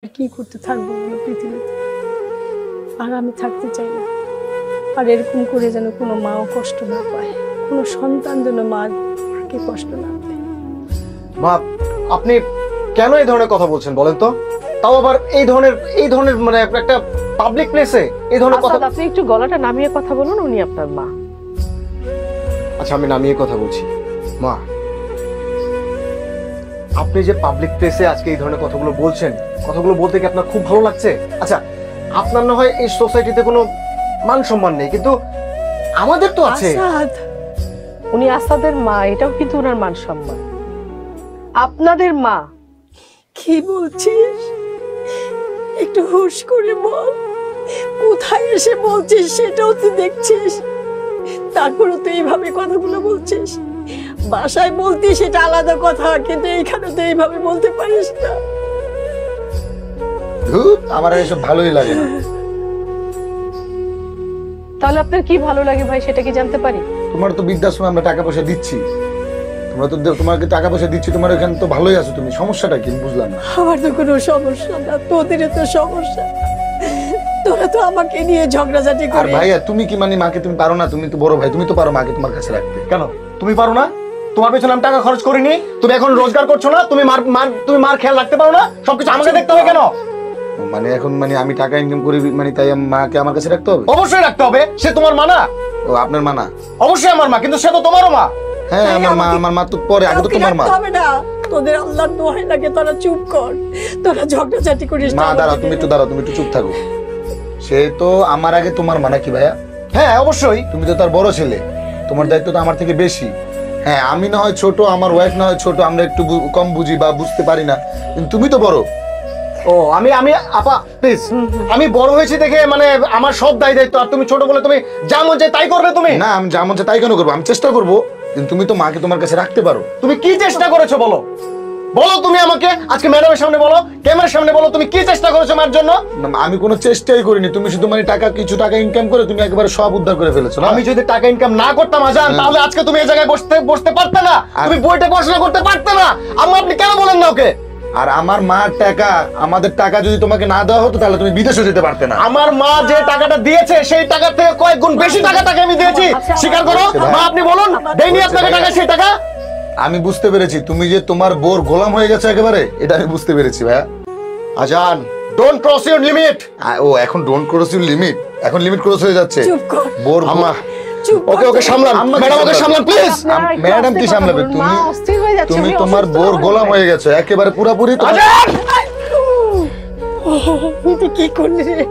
কি করতে থাকবো পৃথিবীতে, আর আমি থাকতে চাই না। আর এরকম করে যেন কোনো মাও কষ্ট না পায়, কোনো সন্তান যেন মাকে কষ্ট না পায়। মা, আপনি কেন এই ধরনের কথা বলছেন বলেন তো? তাও আবার এই ধরনের মানে একটা পাবলিক প্লেসে এই ধরনের কথা। আপনি একটু গলাটা নামিয়ে কথা বলুন, উনি আপনার মা। আচ্ছা, আমি নামিয়ে কথা বলছি। মা, আপনি যে পাবলিক প্লেসে আজকে এই ধরনের কথাগুলো বলছেন, কথাগুলো বলতে কি আপনার খুব ভালো লাগছে? আচ্ছা, আপনার না হয় এই সোসাইটিতে কোনো মান সম্মান নেই, কিন্তু আমাদের তো আছে। উনি আসাদের মা, এটাও কিন্তু ওনার মান সম্মান। আপনাদের মা। কি বলছিস? একটু হুশ করে বল, কোথায় এসে বলছিস সেটাও তুই দেখছিস, তারপরে তুই এইভাবে কথাগুলো বলছিস। বাসায় বলতিস সেটা আলাদা কথা, কিন্তু এইখানে তো এইভাবে বলতে পারিস না। আমার এসব ভালোই লাগে না। তাহলে আপনার কি ভালো লাগে ভাই, সেটা কি জানতে পারি? তোমার তো বৃদ্ধাশ্রমে আমরা টাকা পয়সা দিচ্ছি, তোমাকে টাকা পয়সা দিচ্ছি, তোমার এখানে তো ভালোই আছো তুমি, সমস্যাটা কি বুঝলাম না। আমার তো কোনো সমস্যা না, তোদের তো সমস্যা। তোরা তো আমাকে নিয়ে ঝগড়াঝাটি আর করিস। ভাইয়া তুমি কি মানে মাকে তুমি পারো না? তুমি তো বড় ভাই, তুমি তো পারো মাকে তোমার কাছে রাখতে। কেন তুমি পারো না? তোমার পেছনে আমি টাকা খরচ করিনি, তুমি এখন রোজগার করছো না, তুমি মার খেয়াল রাখতে পারো না? সবকিছু আমাকে দেখতে হবে কেন? মানে এখন মানে আমি টাকা ইনকাম করি, মানে তাই মাকে আমার কাছে রাখতে হবে? অবশ্যই রাখতে হবে। সে তোমার মা না? ও আপনার মা না? অবশ্যই আমার মা, কিন্তু সে তো তোমারও মা। হ্যাঁ আমার মা তো পরে, আগে তো তোমার মা। হবে না, তোদের আল্লাহর দোহাই লাগে, তোরা চুপ কর, তোরা ঝগড়াঝাটি করিস না। মা দাঁড়াও, তুমি একটু দাঁড়াও, তুমি একটু চুপ থাকো। সে তো আমার আগে তোমার মা নাকি ভাইয়া? হ্যাঁ অবশ্যই, তুমি তো তার বড় ছেলে, তোমার দায়িত্ব তো আমার থেকে বেশি। হ্যাঁ আমি না হয় ছোট, আমার ওয়াইফ না হয় ছোট, আমরা একটু কম বুঝি বা বুঝতে পারি না, কিন্তু তুমি তো বড়। ও আমি আপা প্লিজ, আমি বড় হয়েছি দেখে মানে আমার সব দায়িত্ব, আর তুমি ছোট বলে তুমি যা মন চায় তাই করবে? তুমি না, আমি যা মন চায় তাই কেন করবো? আমি চেষ্টা করবো, কিন্তু তুমি তো মাকে তোমার কাছে রাখতে পারো। তুমি কি চেষ্টা করেছো বলো? বলো তুমি আমাকে, আজকে ম্যাডামের সামনে বলো, ক্যামেরার সামনে বলো, তুমি কি চেষ্টা করেছো মার জন্য? আমি কোনো চেষ্টাই করিনি, তুমি শুধু মানে কিছু টাকা ইনকাম করে তুমি একেবারে সব উদ্ধার করে ফেলেছো। আমি যদি টাকা ইনকাম না করতাম আজান, তাহলে আজকে তুমি এই জায়গায় বসতে পারতে না, তুমি বইটা পড়াশোনা করতে পারতে না। আম্মা আপনি কেন বলেন না ওকে? আর আমার মার টাকা, আমাদের টাকা যদি তোমাকে না দেওয়া হতো তাহলে তুমি বিদেশে যেতে পারতে না। আমার মা যে টাকাটা দিয়েছে সেই টাকা থেকে কয়েক গুণ বেশি টাকা তাকে আমি দিয়েছি, স্বীকার করো। মা আপনি বলুন, দেইনি আপনাকে টাকা? সেই টাকা আমি বুঝতে পেরেছি, তুমি যে তোমার বোর গোলাম হয়ে গেছে একেবারে, এটা আমি বুঝতে পেরেছি ভাইয়া। আজান, ডোন্ট ক্রস ইউর লিমিট। ও এখন ডোন্ট ক্রস ইউর লিমিট, এখন লিমিট ক্রস হয়ে যাচ্ছে। চুপ কর বোর আম্মা, ওকে ওকে সামলান, ম্যাডাম ওকে সামলান প্লিজ। ম্যাডাম কি সামলাবে? তুমি তোমার বোর গোলাম হয়ে গেছো একেবারে পুরোপুরি। কি করলি রে?